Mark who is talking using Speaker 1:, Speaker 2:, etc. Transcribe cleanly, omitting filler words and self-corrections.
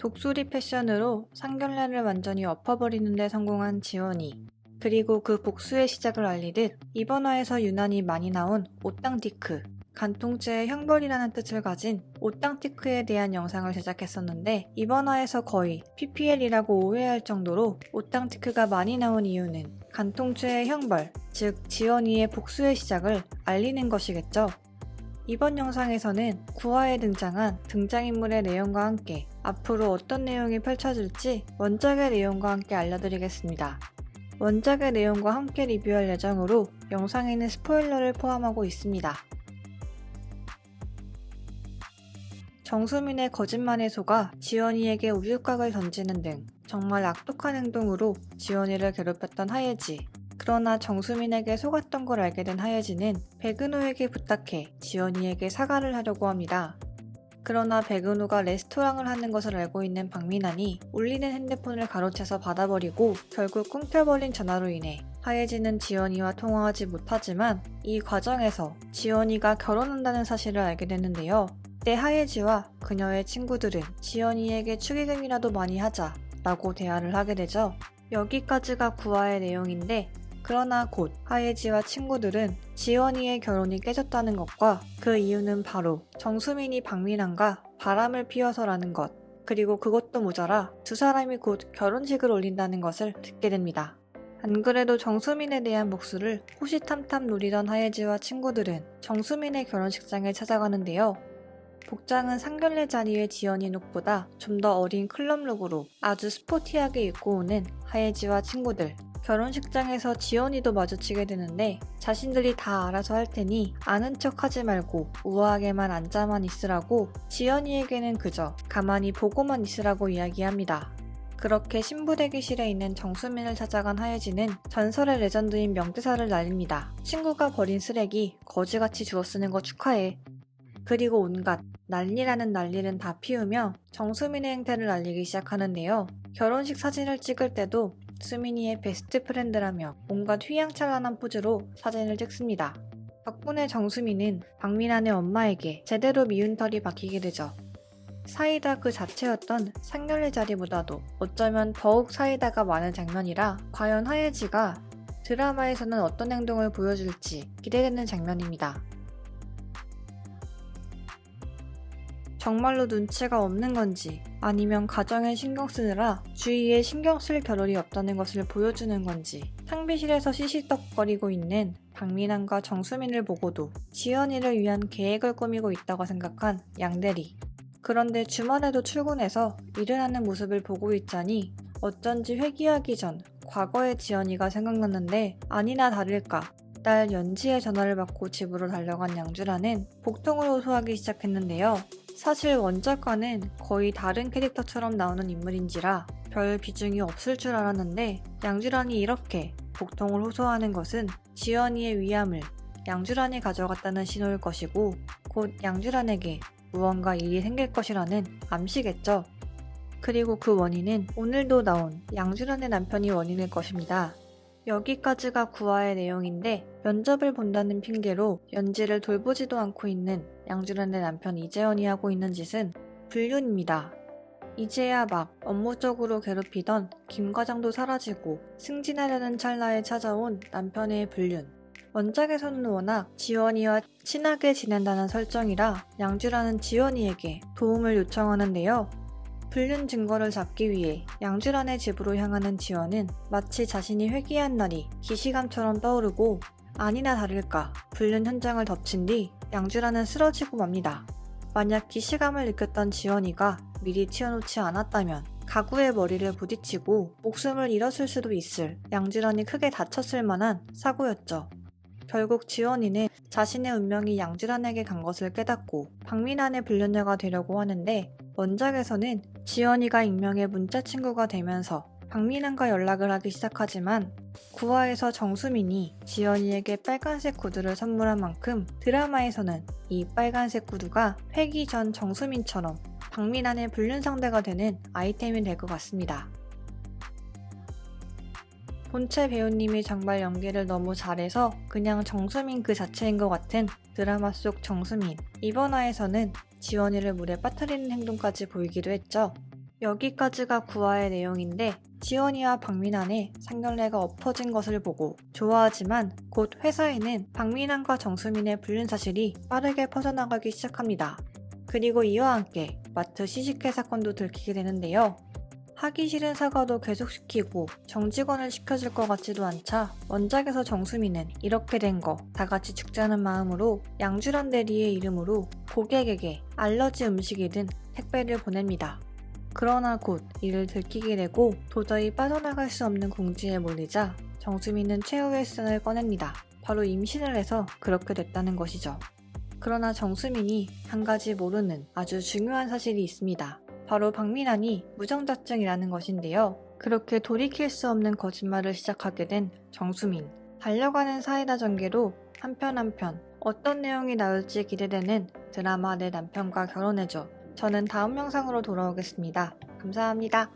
Speaker 1: 독수리 패션으로 상견례를 완전히 엎어버리는 데 성공한 지원이. 그리고 그 복수의 시작을 알리듯 이번 화에서 유난히 많이 나온 오땅티크, 간통죄의 형벌이라는 뜻을 가진 오땅티크에 대한 영상을 제작했었는데, 이번 화에서 거의 PPL이라고 오해할 정도로 오땅티크가 많이 나온 이유는 간통죄의 형벌, 즉 지원이의 복수의 시작을 알리는 것이겠죠. 이번 영상에서는 9화에 등장한 등장인물의 내용과 함께 앞으로 어떤 내용이 펼쳐질지 원작의 내용과 함께 알려드리겠습니다. 원작의 내용과 함께 리뷰할 예정으로 영상에는 스포일러를 포함하고 있습니다. 정수민의 거짓말에 속아 지원이에게 우유곽을 던지는 등 정말 악독한 행동으로 지원이를 괴롭혔던 하예지. 그러나 정수민에게 속았던 걸 알게 된 하예지는 백은호에게 부탁해 지원이에게 사과를 하려고 합니다. 그러나 백은호가 레스토랑을 하는 것을 알고 있는 박민환이 울리는 핸드폰을 가로채서 받아버리고 결국 끊겨버린 전화로 인해 하예지는 지원이와 통화하지 못하지만, 이 과정에서 지원이가 결혼한다는 사실을 알게 되는데요. 이때 하예지와 그녀의 친구들은 지원이에게 축의금이라도 많이 하자 라고 대화를 하게 되죠. 여기까지가 9화의 내용인데, 그러나 곧 하예지와 친구들은 지원이의 결혼이 깨졌다는 것과 그 이유는 바로 정수민이 박민환과 바람을 피워서라는 것, 그리고 그것도 모자라 두 사람이 곧 결혼식을 올린다는 것을 듣게 됩니다. 안 그래도 정수민에 대한 복수를 호시탐탐 노리던 하예지와 친구들은 정수민의 결혼식장에 찾아가는데요. 복장은 상견례 자리의 지연이 룩보다 좀 더 어린 클럽룩으로 아주 스포티하게 입고 오는 하예지와 친구들. 결혼식장에서 지연이도 마주치게 되는데, 자신들이 다 알아서 할 테니 아는 척 하지 말고 우아하게만 앉아만 있으라고 지연이에게는 그저 가만히 보고만 있으라고 이야기합니다. 그렇게 신부 대기실에 있는 정수민을 찾아간 하예지는 전설의 레전드인 명대사를 날립니다. 친구가 버린 쓰레기 거지같이 주워 쓰는 거 축하해. 그리고 온갖 난리라는 난리는 다 피우며 정수민의 행태를 알리기 시작하는데요. 결혼식 사진을 찍을 때도 수민이의 베스트 프렌드라며 온갖 휘황찬란한 포즈로 사진을 찍습니다. 덕분에 정수민은 박민환의 엄마에게 제대로 미운 털이 박히게 되죠. 사이다 그 자체였던 상견례 자리보다도 어쩌면 더욱 사이다가 많은 장면이라 과연 하예지가 드라마에서는 어떤 행동을 보여줄지 기대되는 장면입니다. 정말로 눈치가 없는 건지, 아니면 가정에 신경 쓰느라 주위에 신경 쓸 겨를이 없다는 것을 보여주는 건지, 탕비실에서 시시떡거리고 있는 박민환과 정수민을 보고도 지연이를 위한 계획을 꾸미고 있다고 생각한 양대리. 그런데 주말에도 출근해서 일을 하는 모습을 보고 있자니 어쩐지 회귀하기 전 과거의 지연이가 생각났는데, 아니나 다를까 딸 연지의 전화를 받고 집으로 달려간 양주라는 복통을 호소하기 시작했는데요. 사실 원작과는 거의 다른 캐릭터처럼 나오는 인물인지라 별 비중이 없을 줄 알았는데, 양주란이 이렇게 복통을 호소하는 것은 지연이의 위암을 양주란이 가져갔다는 신호일 것이고, 곧 양주란에게 무언가 일이 생길 것이라는 암시겠죠. 그리고 그 원인은 오늘도 나온 양주란의 남편이 원인일 것입니다. 여기까지가 9화의 내용인데, 면접을 본다는 핑계로 연지를 돌보지도 않고 있는 양주란의 남편 이재현이 하고 있는 짓은 불륜입니다. 이제야 막 업무적으로 괴롭히던 김 과장도 사라지고 승진하려는 찰나에 찾아온 남편의 불륜. 원작에서는 워낙 지원이와 친하게 지낸다는 설정이라 양주란은 지원이에게 도움을 요청하는데요. 불륜 증거를 잡기 위해 양주란의 집으로 향하는 지원은 마치 자신이 회귀한 날이 기시감처럼 떠오르고, 아니나 다를까 불륜 현장을 덮친 뒤 양주란은 쓰러지고 맙니다. 만약 기시감을 느꼈던 지원이가 미리 치워놓지 않았다면 가구의 머리를 부딪히고 목숨을 잃었을 수도 있을, 양주란이 크게 다쳤을 만한 사고였죠. 결국 지원이는 자신의 운명이 양주란에게 간 것을 깨닫고 박민환의 불륜녀가 되려고 하는데, 원작에서는 지연이가 익명의 문자 친구가 되면서 박민환과 연락을 하기 시작하지만, 9화에서 정수민이 지연이에게 빨간색 구두를 선물한 만큼 드라마에서는 이 빨간색 구두가 회귀 전 정수민처럼 박민환의 불륜 상대가 되는 아이템이 될 것 같습니다. 본체 배우님이 정말 연기를 너무 잘해서 그냥 정수민 그 자체인 것 같은 드라마 속 정수민. 이번 화에서는 지원이를 물에 빠뜨리는 행동까지 보이기도 했죠. 여기까지가 9화의 내용인데 지원이와 박민환의 상견례가 엎어진 것을 보고 좋아하지만 곧 회사에는 박민환과 정수민의 불륜 사실이 빠르게 퍼져나가기 시작합니다. 그리고 이와 함께 마트 시식회 사건도 들키게 되는데요. 하기 싫은 사과도 계속시키고 정직원을 시켜줄 것 같지도 않자 원작에서 정수민은 이렇게 된 거 다 같이 죽자는 마음으로 양주란 대리의 이름으로 고객에게 알러지 음식이든 택배를 보냅니다. 그러나 곧 이를 들키게 되고 도저히 빠져나갈 수 없는 궁지에 몰리자 정수민은 최후의 수단을 꺼냅니다. 바로 임신을 해서 그렇게 됐다는 것이죠. 그러나 정수민이 한 가지 모르는 아주 중요한 사실이 있습니다. 바로 박민환이 무정자증이라는 것인데요. 그렇게 돌이킬 수 없는 거짓말을 시작하게 된 정수민. 달려가는 사이다 전개로 한편 어떤 내용이 나올지 기대되는 드라마 내 남편과 결혼해줘. 저는 다음 영상으로 돌아오겠습니다. 감사합니다.